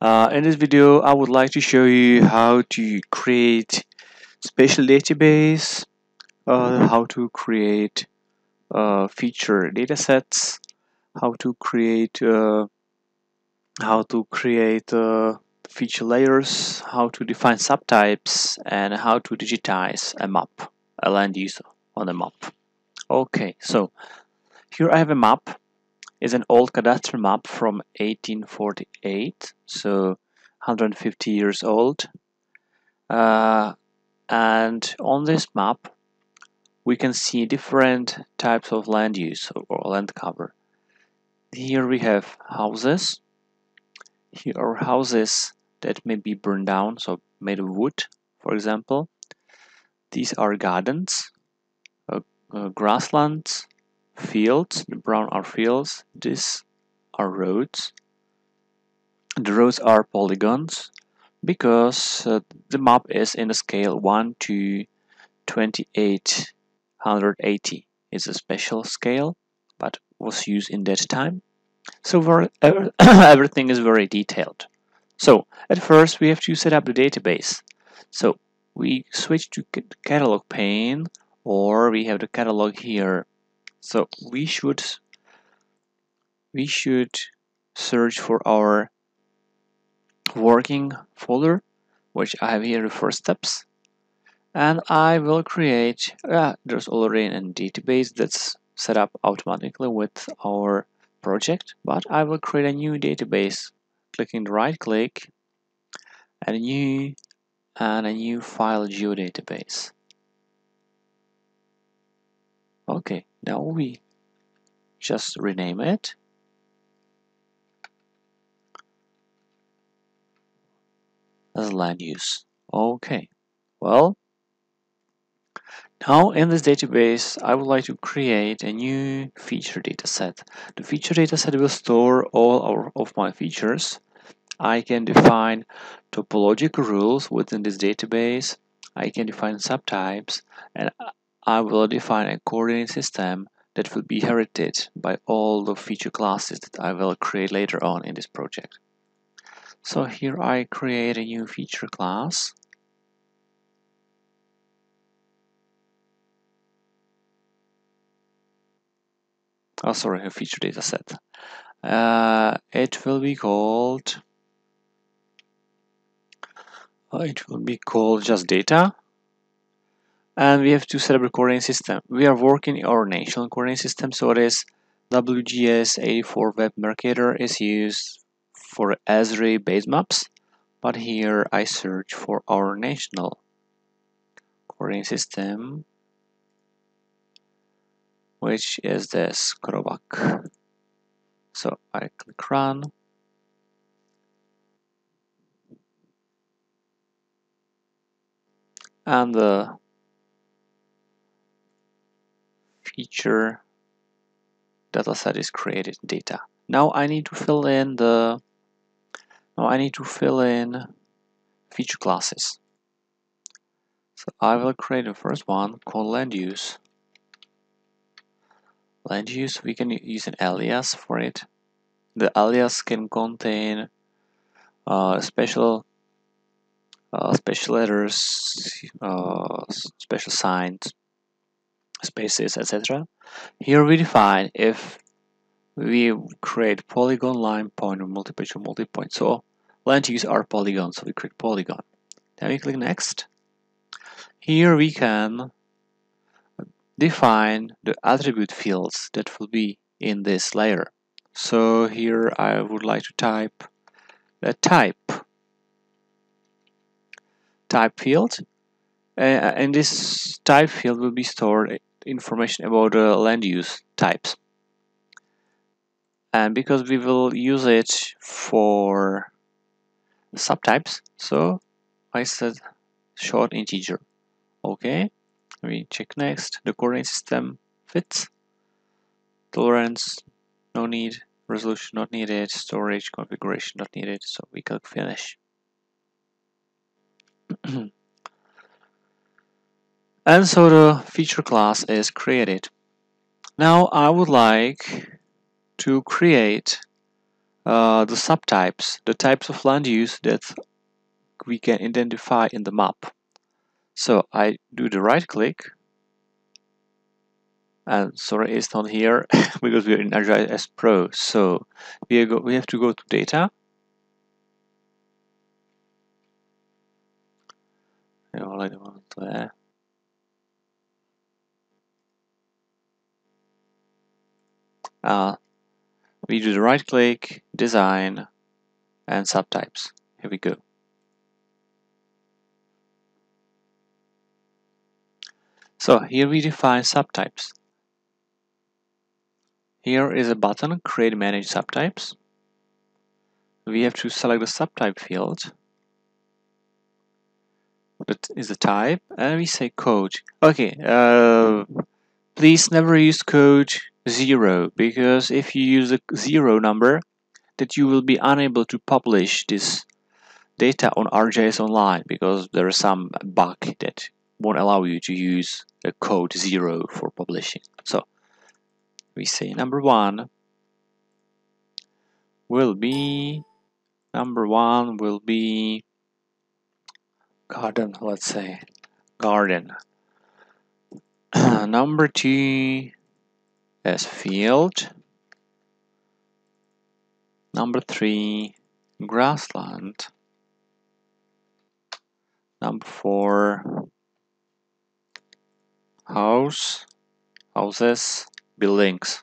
In this video, I would like to show you how to create spatial database, how to create feature datasets, how to create feature layers, how to define subtypes, and how to digitize a map, a land use on a map. Okay, so here I have a map. It's an old cadastral map from 1848, so 150 years old. And on this map we can see different types of land use or land cover. Here we have houses. Here are houses that may be burned down, so made of wood, for example. These are gardens, grasslands, fields. The brown are fields. These are roads. The roads are polygons because the map is in the scale 1 to 2880. It's a special scale, but was used in that time. So everything is very detailed. So at first we have to set up the database. So we switch to catalog pane, or we have the catalog here. So we should search for our working folder, which I have here, the first steps, and I will create there's already a database that's set up automatically with our project, but I will create a new database, clicking the right click, and a new file geodatabase. Okay, now we just rename it as land use. Okay, well, now in this database I would like to create a new feature dataset. The feature dataset will store all of my features. I can define topological rules within this database. I can define subtypes, and I will define a coordinate system that will be inherited by all the feature classes that I will create later on in this project. So here I create a new feature class. Oh, sorry, a feature dataset. It will be called just data, and we have to set up a coordinate system. We are working in our national coordinate system, so it is WGS84 Web Mercator is used for Esri base maps, but here I search for our national coordinate system, which is this Krobak. So I click run. And the feature dataset is created data. Now I need to fill in feature classes. So I will create the first one called land use. Land use, we can use an alias for it. The alias can contain special letters, special signs, spaces, etc. Here we define if we create polygon, line, point, or multi-page or multi-point. So land use are polygons, so we create polygon. Then we click next. Here we can define the attribute fields that will be in this layer. So here I would like to type the type field. In this type field will be stored information about the land use types. And because we will use it for subtypes, so I said short integer. Okay, we check next. The coordinate system fits. Tolerance, no need. Resolution, not needed. Storage, configuration, not needed. So we click finish. And so the feature class is created. Now I would like to create the subtypes, the types of land use that we can identify in the map. So I do the right click, and sorry, it's not here because we are in ArcGIS Pro. So we have to go to data. We do the right click, design, and subtypes. Here we go. So here we define subtypes. Here is a button, create manage subtypes. We have to select the subtype field. That is the type, and we say code. Okay, please never use code 0, because if you use a 0 number, that you will be unable to publish this data on ArcGIS Online, because there is some bug that won't allow you to use a code 0 for publishing. So we say number 1 will be garden, let's say garden. Number 2 is field. Number 3 grassland. Number 4 houses, buildings.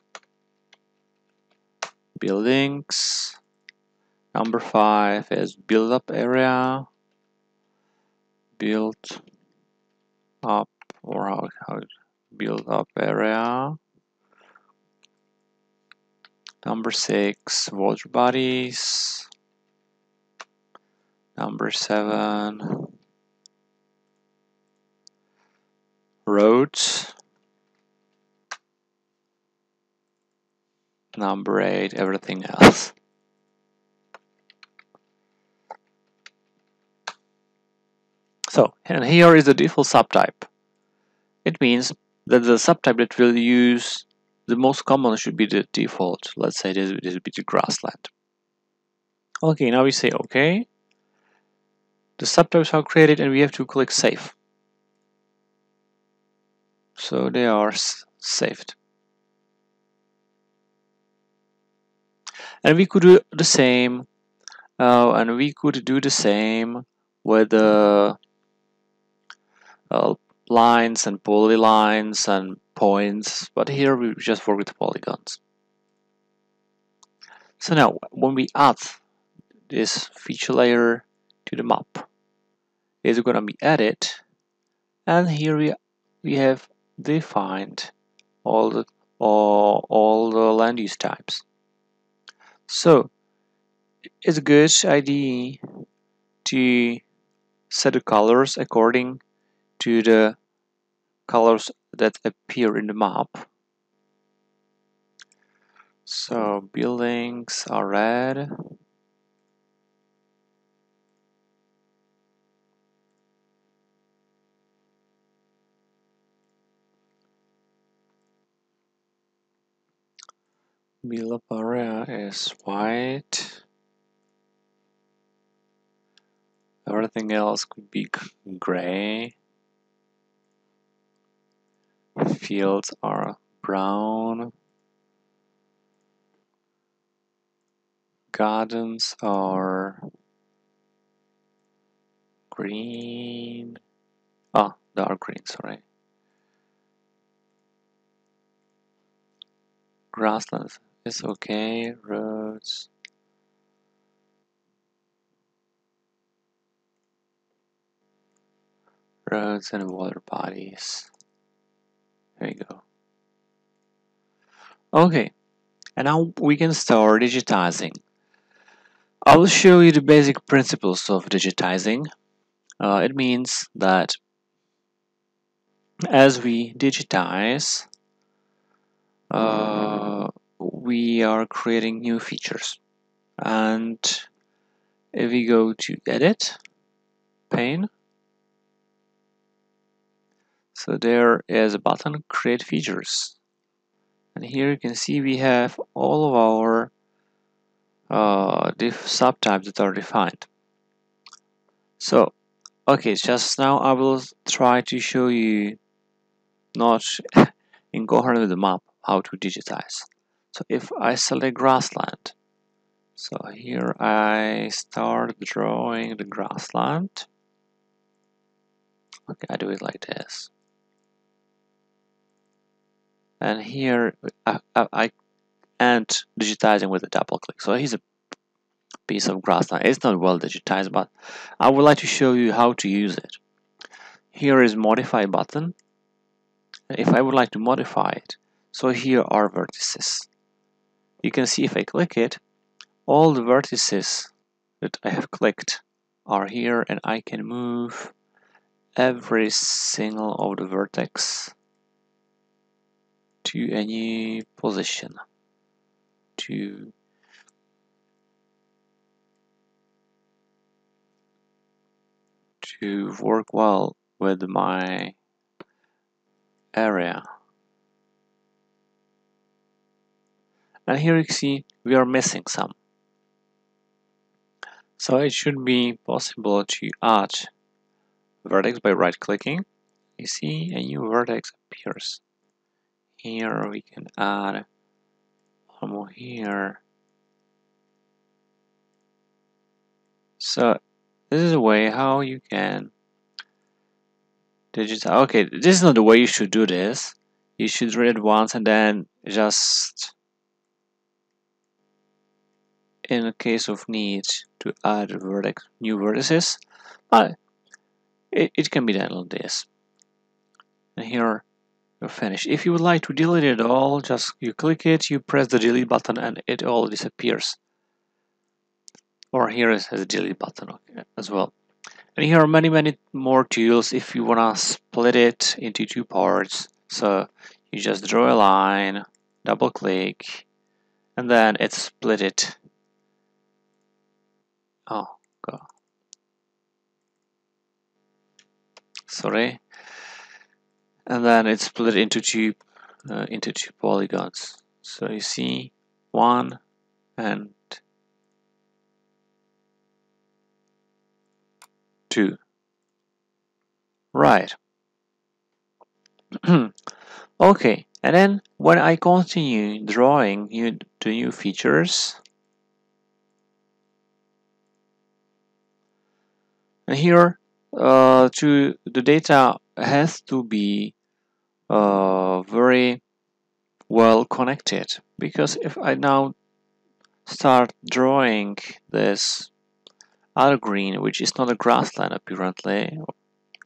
Number 5 is build up area. Build up, or how build up area. Number 6 water bodies. Number 7 roads. Number 8 everything else. So, and here is the default subtype. It means that the subtype that we'll use, the most common should be the default. Let's say this will be the grassland. Okay, now we say OK. The subtypes are created and we have to click Save. So they are saved. And we could do the same, with the lines and polylines and points, but here we just work with polygons. So now when we add this feature layer to the map, it's going to be added, and here we have defined all the land use types. So it's a good idea to set the colors according to the colors that appear in the map. So buildings are red. Build up area is white. Everything else could be gray. Fields are brown. Gardens are green. Oh, dark green, sorry. Grasslands is okay. Roads. Roads and water bodies. There you go. Okay, and now we can start digitizing. I will show you the basic principles of digitizing. It means that as we digitize, we are creating new features. And if we go to Edit, Pane, so there is a button, Create Features. And here you can see we have all of our subtypes that are defined. So, okay, just now I will try to show you, not in coherence with the map, how to digitize. So if I select grassland, so here I start drawing the grassland. Okay, I do it like this. And here I end digitizing with a double click. So here's a piece of grassland. It's not well digitized, but I would like to show you how to use it. Here is modify button. If I would like to modify it, so here are vertices. You can see if I click it, all the vertices that I have clicked are here, and I can move every single of the vertex to a new position to work well with my area. And here you see we are missing some. So it should be possible to add vertex by right clicking. You see a new vertex appears. Here we can add one more here. So this is a way how you can digitize. Okay, this is not the way you should do this. You should read it once and then just, in case of need, to add vertex, new vertices. But it can be done like this. And here you're finished. If you would like to delete it all, just you click it, you press the delete button, and it all disappears. Or here it has a delete button as well. And here are many more tools if you wanna split it into two parts. So you just draw a line, double click, and then it's split it. Oh god. Sorry. And then it's split into two polygons. So you see 1 and 2. Right. Okay, and then when I continue drawing the new features, and here the data has to be very well connected, because if I now start drawing this other green, which is not a grassland apparently,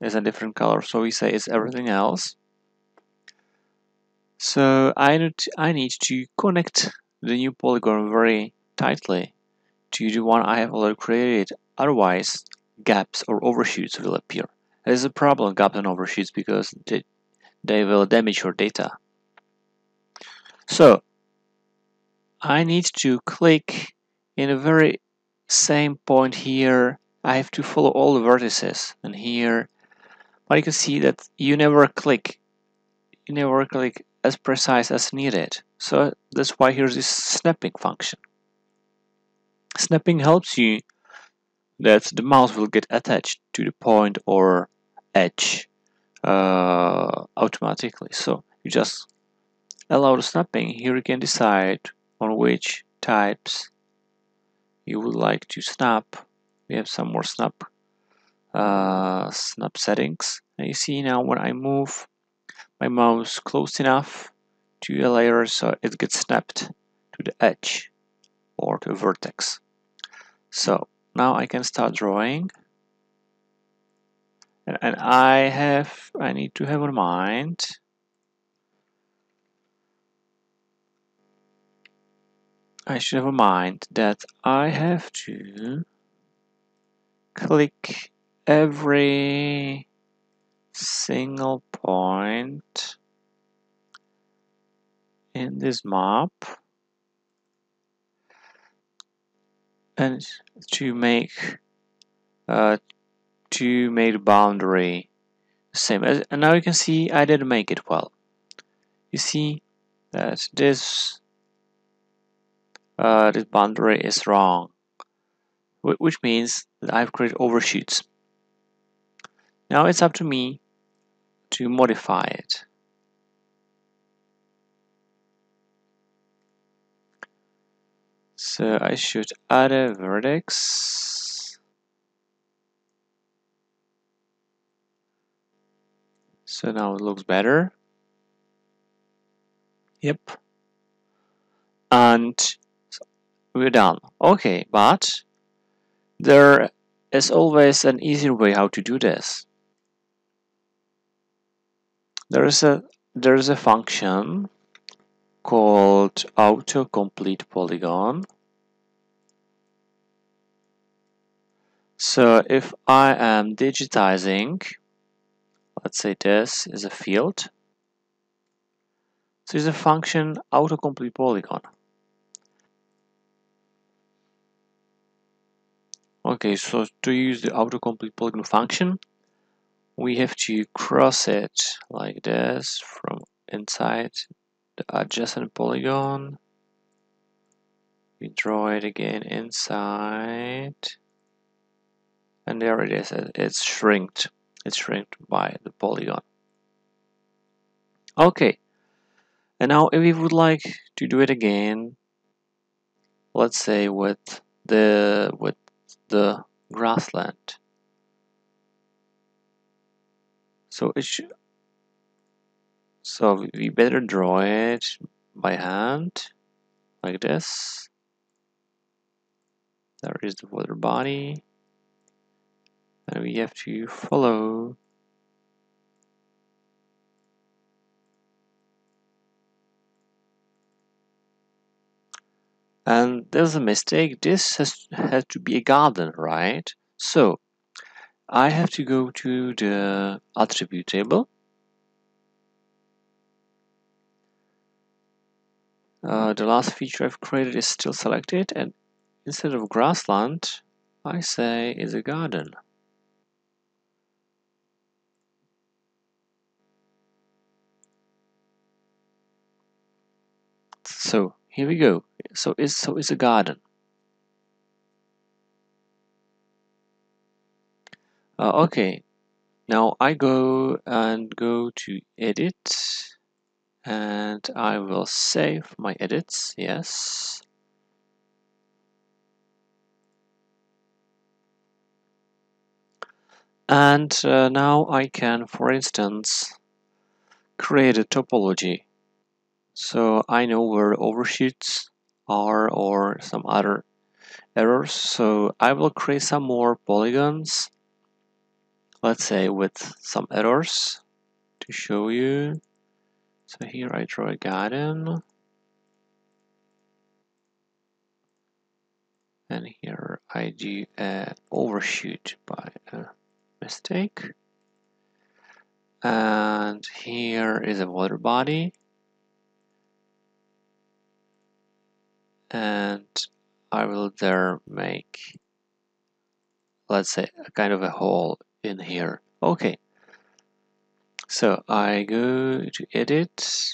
is a different color, so we say it's everything else. So I need to connect the new polygon very tightly to the one I have already created, otherwise gaps or overshoots will appear. There's a problem, gaps and overshoots, because they will damage your data. So I need to click in a very same point here. I have to follow all the vertices, and here, but you can see that you never click as precise as needed. So that's why here's this snapping function. Snapping helps you that the mouse will get attached to the point or edge automatically. So you just allow the snapping. Here you can decide on which types you would like to snap. We have some more snap settings, and you see now when I move my mouse close enough to a layer, so it gets snapped to the edge or to a vertex. So now I can start drawing, and I need to have in mind I should have in mind that I have to click every single point in this map and to make the boundary the same. And now you can see I didn't make it well. You see that this this boundary is wrong, which means that I've created overshoots. Now it's up to me to modify it. So I should add a vertex. So now it looks better. Yep. And we're done. Okay, but there is always an easier way how to do this. There's a function called autocomplete polygon. So if I am digitizing, let's say this is a field. So it's a function autocomplete polygon. Okay, so to use the autocomplete polygon function, we have to cross it like this from inside the adjacent polygon. We draw it again inside, and there it is. It's shrinked. It's shrinked by the polygon. Okay, and now if we would like to do it again, let's say with the grassland. So we better draw it by hand like this. There is the water body, and we have to follow. And there's a mistake. This has to be a garden, right? So I have to go to the attribute table. The last feature I've created is still selected, and instead of grassland, I say is a garden. So here we go. So it's a garden. Okay. Now I go to edit, and I will save my edits. Yes. And now I can, for instance, create a topology. So I know where overshoots are or some other errors. So I will create some more polygons, let's say with some errors to show you. So here I draw a garden, and here I do a overshoot by a mistake, and here is a water body, and I will there make, let's say, a kind of a hole in here. Okay, so I go to edit,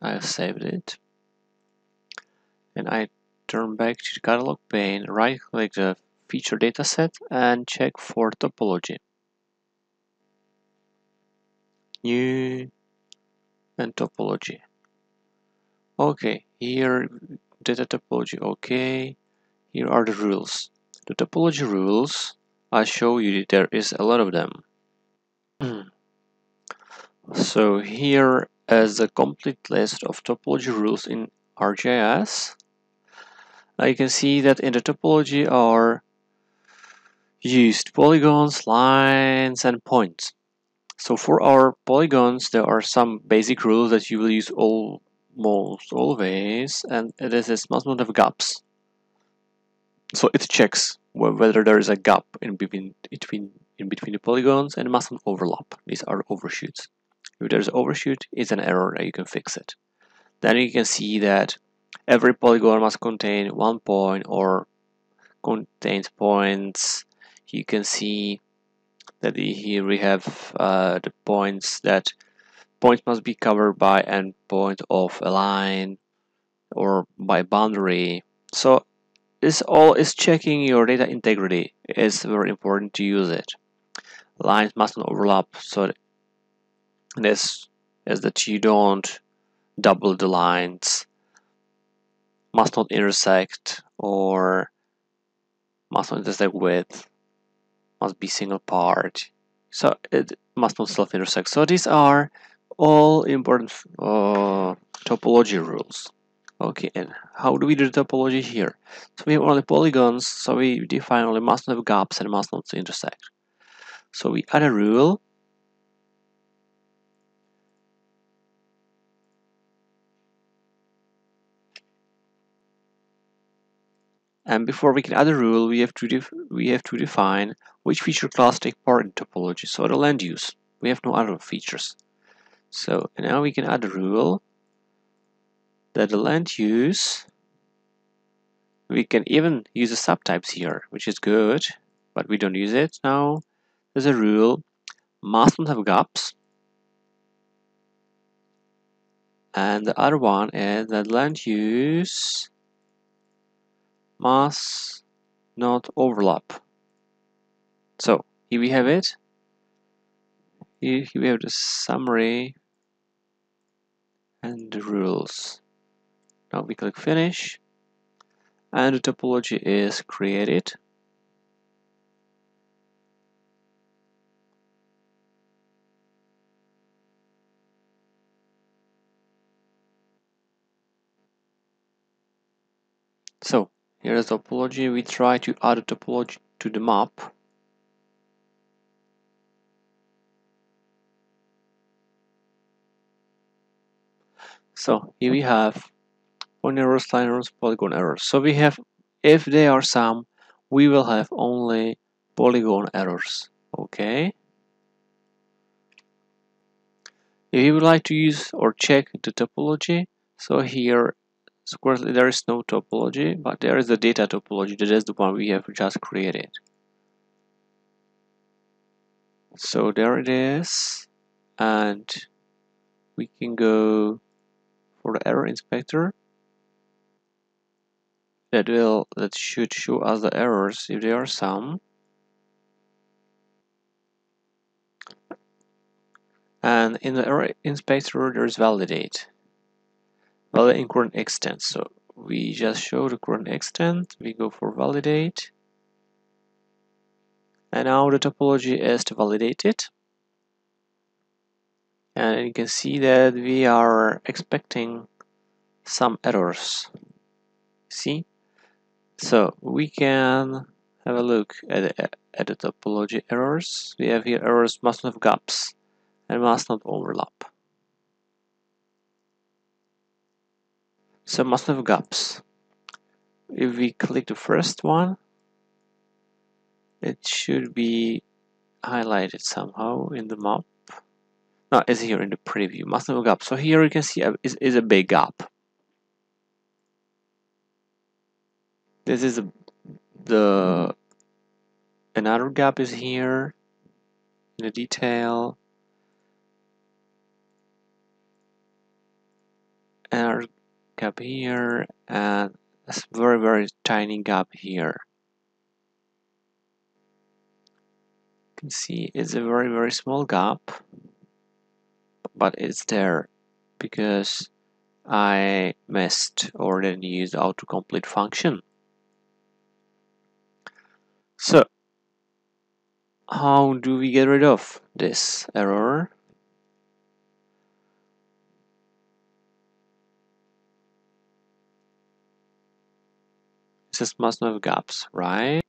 I've saved it, and I turn back to the catalog pane, right click the feature dataset and check for topology. New and topology. Okay, here data topology. Okay, here are the rules. The topology rules, I show you that there is a lot of them. So here is a complete list of topology rules in ArcGIS. You can see that in the topology are used polygons, lines, and points. So for our polygons, there are some basic rules that you will use almost always, and this must not have gaps. So it checks whether there is a gap in between the polygons, and it mustn't overlap. These are overshoots. If there's an overshoot, it's an error, and you can fix it. Then you can see that every polygon must contain one point or contains points. You can see that here we have the points must be covered by endpoint of a line. or by boundary. So this all is checking your data integrity. It's very important to use it. Lines must not overlap, so this is that you don't double the lines, must not intersect, or must not intersect with, must be single part, so it must not self-intersect. So these are all important topology rules. Okay, and how do we do the topology here? So we have only polygons, so we define only must not have gaps and must not intersect. So we add a rule, and before we can add a rule, we have to define which feature class take part in topology. So the land use, we have no other features. So now we can add a rule that the land use, we can even use the subtypes here, which is good, but we don't use it now. There's a rule, must not have gaps, and the other one is that land use must not overlap. So here we have it. Here we have the summary and the rules. Now we click finish, and the topology is created. So here is the topology. We try to add a topology to the map. So here we have point errors, line errors, polygon errors. So we have, if they are some, we will have only polygon errors. Okay. If you would like to use or check the topology, so here, of course, there is no topology, but there is the data topology. That is the one we have just created. So there it is, and we can go for the error inspector. That should show us the errors if there are some. And in the error inspector, there is validate in current extent. So we just show the current extent, we go for validate, and now the topology is to validate it. And you can see that we are expecting some errors. See? So we can have a look at the topology errors. We have here errors must not have gaps and must not overlap. So must have gaps. If we click the first one, it should be highlighted somehow in the map. No, it's here in the preview. Must have a gap. So here you can see is a big gap. This is another gap is here in the detail. Another gap here, and a very tiny gap here. You can see it's a very small gap, but it's there because I missed or didn't use the autocomplete function. So how do we get rid of this error? This must not have gaps, right?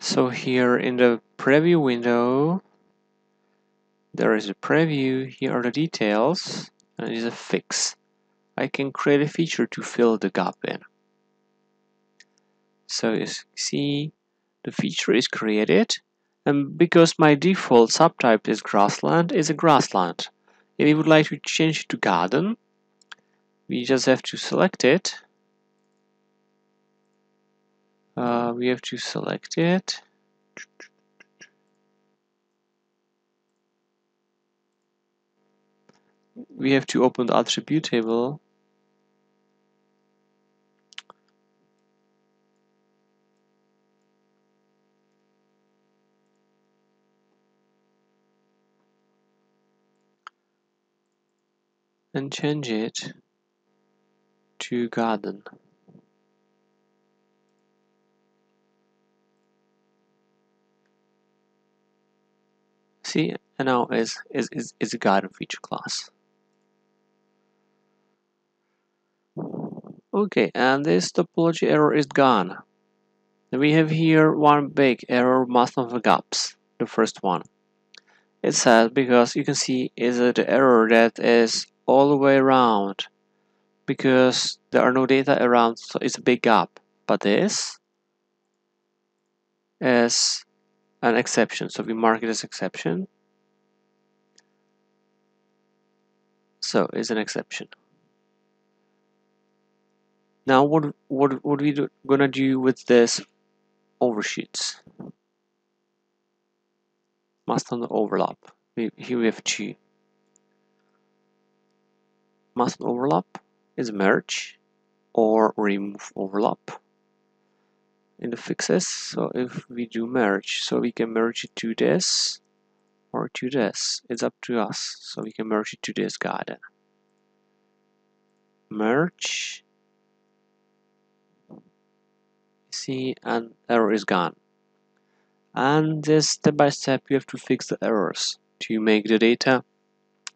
So here in the preview window, there is a preview. Here are the details, and it is a fix. I can create a feature to fill the gap in. So you see, the feature is created, and because my default subtype is grassland, it's a grassland. If we would like to change it to garden, we just have to select it. We have to select it. We have to open the attribute table. and change it to garden. See, and now is a garden feature class. Okay, and this topology error is gone. We have here one big error, most of the gaps. The first one. It says because you can see is the error that is all the way around because there are no data around, so it's a big gap. But this is an exception, so we mark it as exception. So it's an exception. Now what we gonna do with this overshoots? Must on overlap. Here we have two. Must overlap is merge or remove overlap in the fixes. So if we do merge, so we can merge it to this or to this. It's up to us. So we can merge it to this guy then. Merge. See, and error is gone. And this step by step you have to fix the errors to make the data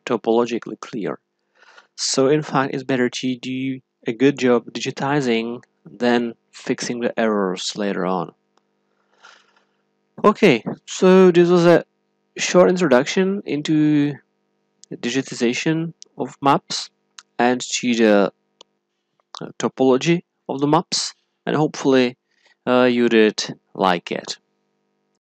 topologically clear. So in fact it's better to do a good job digitizing than fixing the errors later on. Okay, so this was a short introduction into the digitization of maps and to the topology of the maps, and hopefully you did like it.